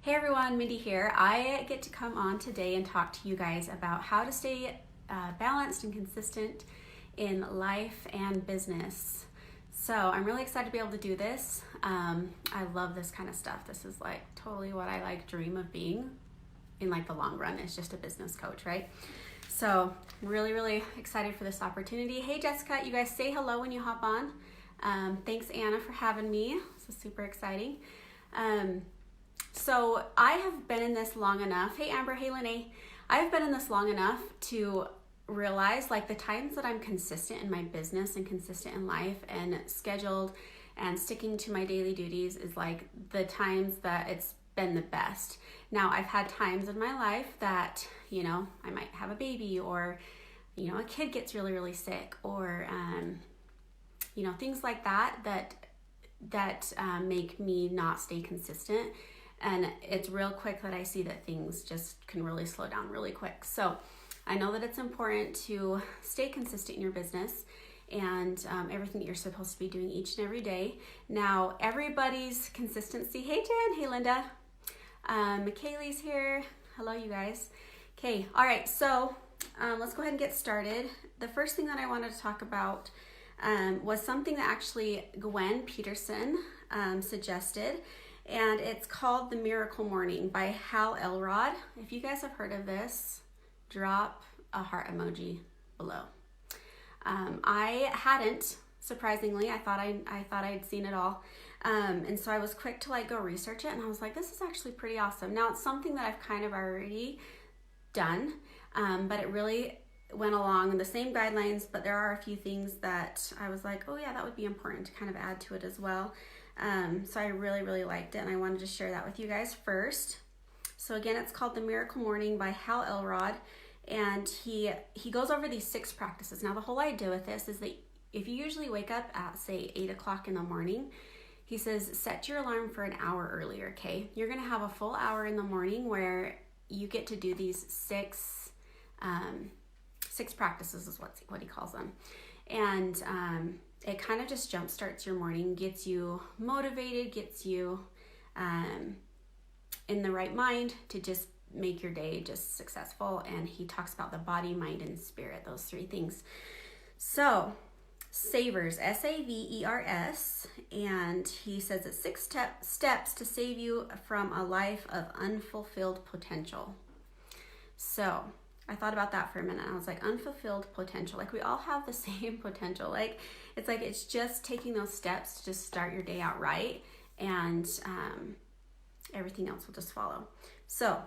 Hey everyone, Mindy here. I get to come on today and talk to you guys about how to stay balanced and consistent in life and business. So I'm really excited to be able to do this. I love this kind of stuff. This is like totally what I dream of being in like the long run. It's just a business coach, right? So I'm really excited for this opportunity. Hey Jessica, you guys say hello when you hop on. Thanks Anna for having me. This is super exciting. So I have been in this long enough. Hey Amber, hey Lene. I've been in this long enough to realize like the times that I'm consistent in my business and consistent in life and scheduled and sticking to my daily duties is like the times that it's been the best. Now I've had times in my life that, I might have a baby or, a kid gets really sick or, things like that make me not stay consistent. And it's real quick that I see that things just can really slow down really quick. So I know that it's important to stay consistent in your business and everything that you're supposed to be doing each and every day. Now, everybody's consistency. Hey, Jen. Hey, Linda. Michaeli's here. Hello, you guys. Okay. All right. So let's go ahead and get started. The first thing that I wanted to talk about was something that actually Gwen Peterson suggested. And it's called The Miracle Morning by Hal Elrod. If you guys have heard of this, drop a heart emoji below. I hadn't, surprisingly. I thought I'd seen it all. And so I was quick to go research it, and I was like, this is actually pretty awesome. Now it's something that I've kind of already done, but it really went along the same guidelines, but there are a few things that I was like, oh yeah, that would be important to kind of add to it as well. So I really liked it, and I wanted to share that with you guys first. So again, it's called The Miracle Morning by Hal Elrod, and he goes over these 6 practices. Now the whole idea with this is that if you usually wake up at say 8 o'clock in the morning, he says set your alarm for an hour earlier, okay? You're gonna have a full hour in the morning where you get to do these 6 practices is what he calls them. And it kind of just jump starts your morning, gets you motivated, gets you in the right mind to just make your day just successful. And he talks about the body, mind, and spirit, those 3 things. So Savers, Savers, and he says it's 6 steps to save you from a life of unfulfilled potential. So I thought about that for a minute. I was like, unfulfilled potential. Like we all have the same potential. It's just taking those steps to just start your day out right, and everything else will just follow. So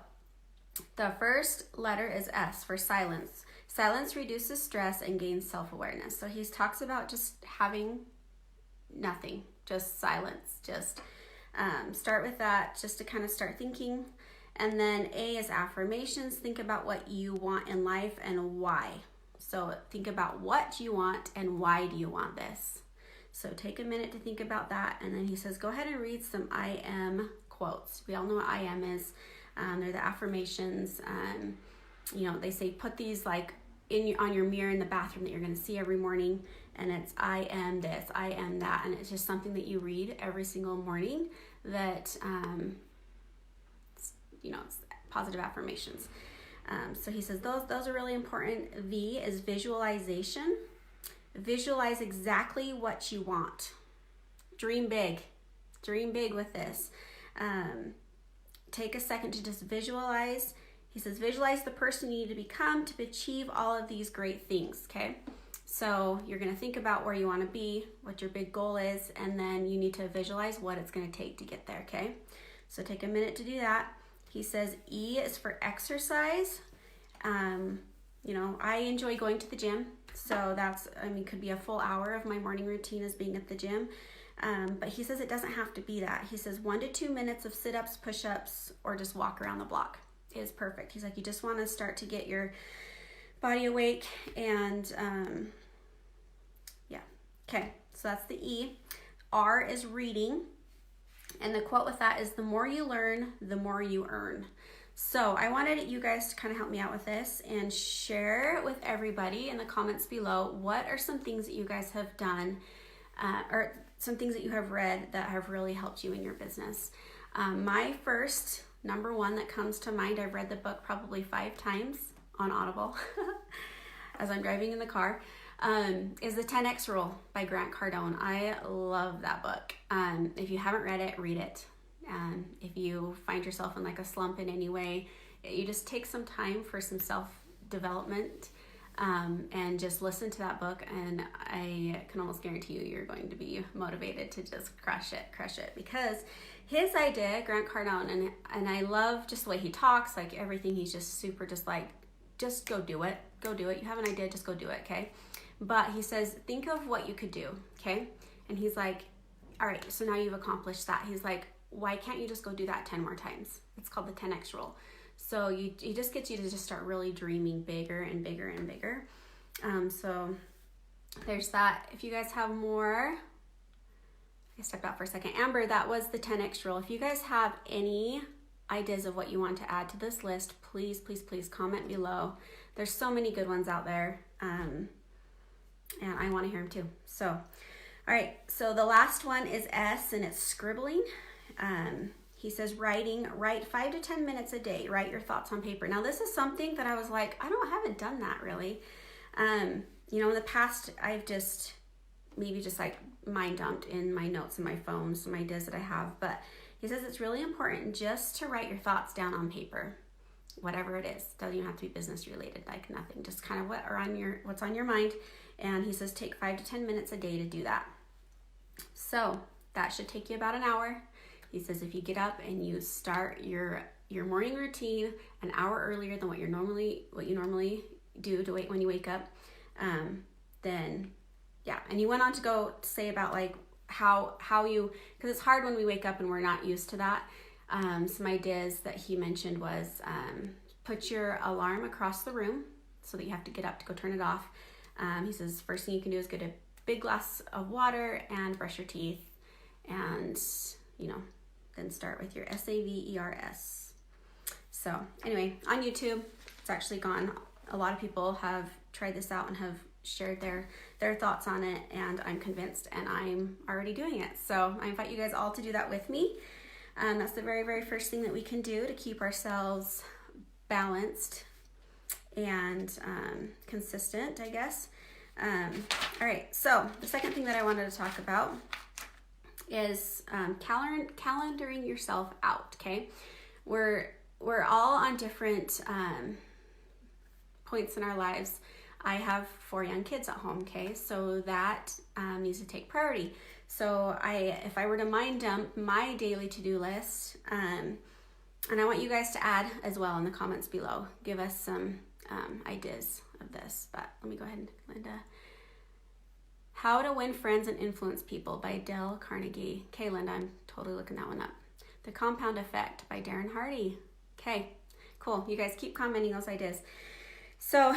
the first letter is S for silence. Silence reduces stress and gains self-awareness. So he talks about just having nothing, just silence. Just start with that just to kind of start thinking. And then A is affirmations. Think about what you want in life and why. So think about what you want and why do you want this. So take a minute to think about that. And then he says, go ahead and read some I am quotes. We all know what I am is. They're the affirmations. They say put these on your mirror in the bathroom that you're going to see every morning. And it's I am this, I am that. And it's just something that you read every single morning that it's positive affirmations. So he says those are really important. V is visualization. Visualize exactly what you want. Dream big with this. Take a second to just visualize. He says visualize the person you need to become to achieve all of these great things, okay? So you're going to think about where you want to be, what your big goal is, and then you need to visualize what it's going to take to get there, okay? So take a minute to do that. He says E is for exercise. I enjoy going to the gym. So could be a full hour of my morning routine is being at the gym. But he says it doesn't have to be that. He says 1 to 2 minutes of sit-ups, push-ups, or just walk around the block is perfect. He's like, you just want to start to get your body awake and Okay, so that's the E. R is reading. And the quote with that is, the more you learn, the more you earn. So I wanted you guys to kind of help me out with this and share with everybody in the comments below, what are some things that you guys have done or some things that you have read that have really helped you in your business. My first number one that comes to mind, I've read the book probably 5 times on Audible as I'm driving in the car, is the 10X Rule by Grant Cardone. I love that book. If you haven't read it, read it. If you find yourself in like a slump in any way, you just take some time for some self-development, and just listen to that book, and I can almost guarantee you're going to be motivated to just crush it, because his idea, Grant Cardone, and I love just the way he talks, like everything, he's just super just like, just go do it. You have an idea, just go do it, okay? But he says, think of what you could do, okay? And he's like, all right, so now you've accomplished that. He's like, why can't you just go do that 10 more times? It's called the 10X Rule. So he just gets you to just start really dreaming bigger and bigger and bigger. So there's that. If you guys have more, I stepped out for a second. Amber, that was the 10X Rule. If you guys have any ideas of what you want to add to this list, please, please, please comment below. There's so many good ones out there. And I want to hear them too. So, all right. So the last one is S, and it's scribbling. He says write 5 to 10 minutes a day. Write your thoughts on paper. Now this is something that I was like, haven't done that really. In the past I've just like mind dumped in my notes in my phone, some ideas that I have. But he says it's really important just to write your thoughts down on paper, whatever it is. Doesn't even have to be business related, like nothing. Just kind of what's on your mind. And he says take 5 to 10 minutes a day to do that. So that should take you about an hour. He says if you get up and you start your morning routine an hour earlier than what you normally do to wait when you wake up, then yeah. And he went on to go say about like how you, because it's hard when we wake up and we're not used to that. Some ideas that he mentioned was put your alarm across the room so that you have to get up to go turn it off. He says first thing you can do is get a big glass of water and brush your teeth, and then start with your SAVERS. So anyway, on YouTube, it's actually gone. A lot of people have tried this out and have shared their thoughts on it, and I'm convinced, and I'm already doing it. So I invite you guys all to do that with me. That's the very, very first thing that we can do to keep ourselves balanced and consistent, I guess. All right, so the second thing that I wanted to talk about is calendaring yourself out, okay? We're all on different points in our lives. I have 4 young kids at home, okay? So that needs to take priority. So if I were to mind dump my daily to-do list, and I want you guys to add as well in the comments below, give us some ideas of this. But let me go ahead, Linda. How to Win Friends and Influence People by Dale Carnegie. Okay, Linda, I'm totally looking that one up. The Compound Effect by Darren Hardy. Okay, cool. You guys keep commenting those ideas. So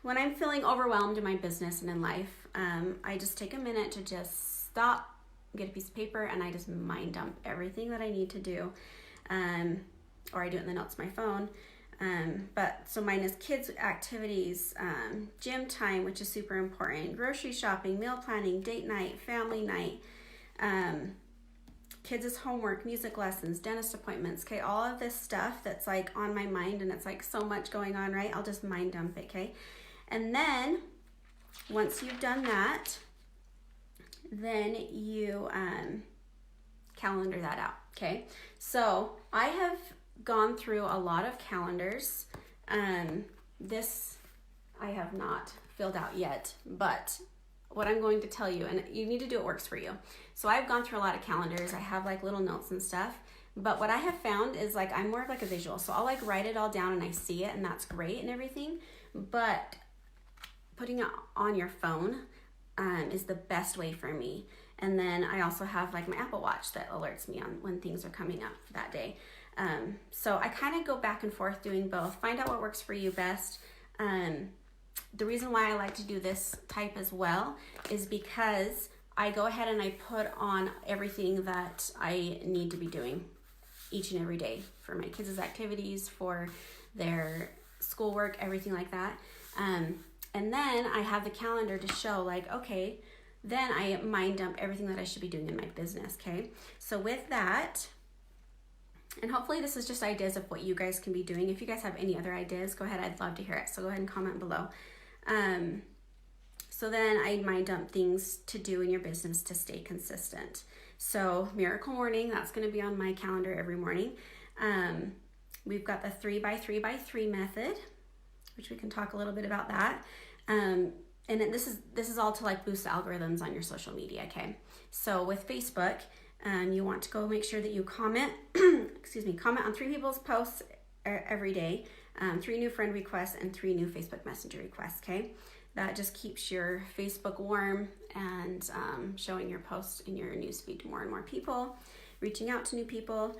when I'm feeling overwhelmed in my business and in life, I just take a minute to just stop, get a piece of paper, and I just mind dump everything that I need to do. Or I do it in the notes on my phone. But so mine is kids activities, gym time, which is super important, grocery shopping, meal planning, date night, family night, kids' homework, music lessons, dentist appointments, okay, all of this stuff that's like on my mind, and it's like so much going on, right? I'll just mind dump it, okay? And then once you've done that, then you calendar that out, okay? So I have gone through a lot of calendars. This I have not filled out yet, but what I'm going to tell you, and you need to do what works for you. So I've gone through a lot of calendars. I have like little notes and stuff, but what I have found is like I'm more of like a visual. So I'll like write it all down and I see it, and that's great and everything, but putting it on your phone is the best way for me. And then I also have like my Apple Watch that alerts me on when things are coming up that day. So I kind of go back and forth doing both. Find out what works for you best. The reason why I like to do this type as well is because I go ahead and I put on everything that I need to be doing each and every day for my kids' activities, for their schoolwork, everything like that. And then I have the calendar to show like, okay, then I mind dump everything that I should be doing in my business, okay? So with that, And hopefully this is just ideas of what you guys can be doing. If you guys have any other ideas, go ahead. I'd love to hear it. So go ahead and comment below. So then I mind dump things to do in your business to stay consistent. So miracle morning, that's going to be on my calendar every morning. We've got the 3x3x3 method, which we can talk a little bit about that. And then this is all to like boost the algorithms on your social media. Okay. So with Facebook, you want to go make sure that you comment, comment on 3 people's posts every day, 3 new friend requests and 3 new Facebook Messenger requests. Okay. That just keeps your Facebook warm and showing your posts in your newsfeed to more and more people, reaching out to new people,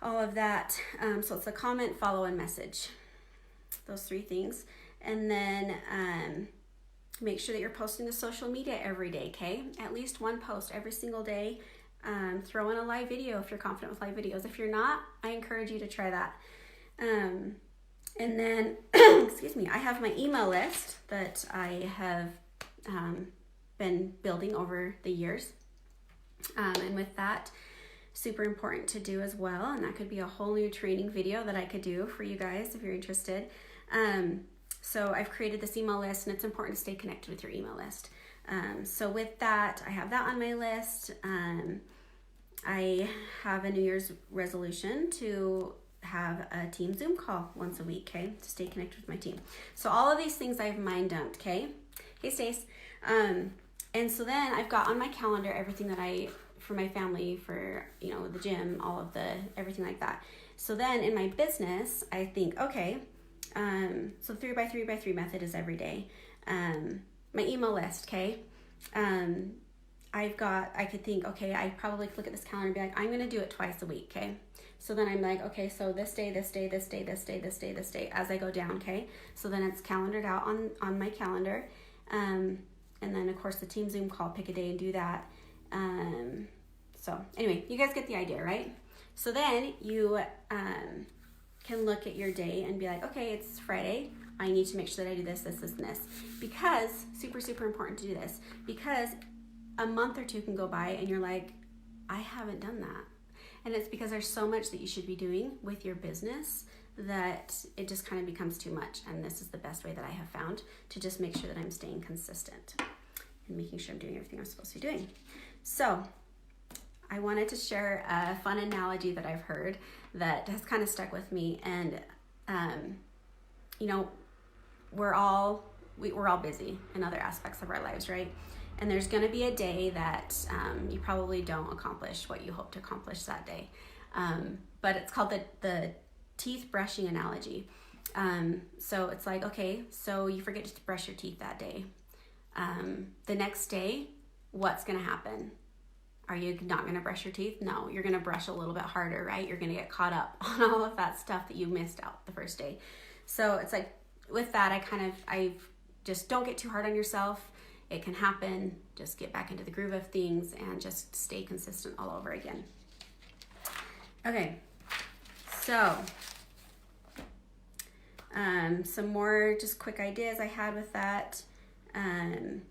all of that. So it's a comment, follow, and message. Those 3 things. And then make sure that you're posting to social media every day, okay? At least 1 post every single day. Throw in a live video if you're confident with live videos. If you're not, I encourage you to try that. And then, I have my email list that I have been building over the years. And with that, super important to do as well. And that could be a whole new training video that I could do for you guys if you're interested. So I've created this email list, and it's important to stay connected with your email list. So with that, I have that on my list. I have a New Year's resolution to have a team Zoom call once a week, okay, to stay connected with my team. So all of these things I've mind dumped, okay? Hey, Stace. And so then I've got on my calendar everything that for my family, for, the gym, all of everything like that. So then in my business, I think, okay, so 3x3x3 method is every day. My email list, okay? I could think, okay, I probably could look at this calendar and be like, I'm going to do it twice a week, okay? So then I'm like, okay, so this day, this day, this day, this day, this day, this day, as I go down, okay? So then it's calendared out on my calendar. And then, of course, the team Zoom call, pick a day and do that. So anyway, you guys get the idea, right? So then you can look at your day and be like, okay, it's Friday. I need to make sure that I do this, this, this, and this. Because, super, super important to do this. Because a month or 2 can go by and you're like, I haven't done that. And it's because there's so much that you should be doing with your business that it just kind of becomes too much. And this is the best way that I have found to just make sure that I'm staying consistent and making sure I'm doing everything I'm supposed to be doing. So I wanted to share a fun analogy that I've heard that has kind of stuck with me. And, we're all busy in other aspects of our lives, right? And there's going to be a day that you probably don't accomplish what you hope to accomplish that day. But it's called the teeth brushing analogy. So it's like, okay, so you forget to brush your teeth that day. The next day, what's going to happen? Are you not going to brush your teeth? No, you're going to brush a little bit harder, right? You're going to get caught up on all of that stuff that you missed out the first day. So it's like, with that, I just don't get too hard on yourself. It can happen. Just get back into the groove of things and just stay consistent all over again. Okay, so some more just quick ideas I had with that. Plan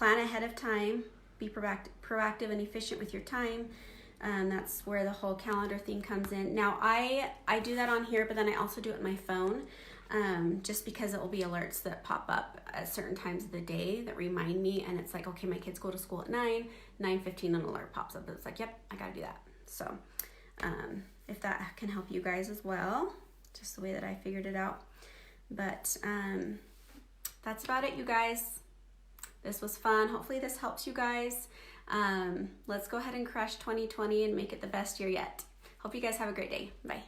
ahead of time. Be proactive and efficient with your time. That's where the whole calendar thing comes in. Now, I do that on here, but then I also do it on my phone. Just because it will be alerts that pop up at certain times of the day that remind me, and it's like, okay, my kids go to school at 9:15 an alert pops up. It's like, yep, I gotta do that. So if that can help you guys as well, just the way that I figured it out. But that's about it, you guys. This was fun. Hopefully this helps you guys. Let's go ahead and crush 2020 and make it the best year yet. Hope you guys have a great day. Bye.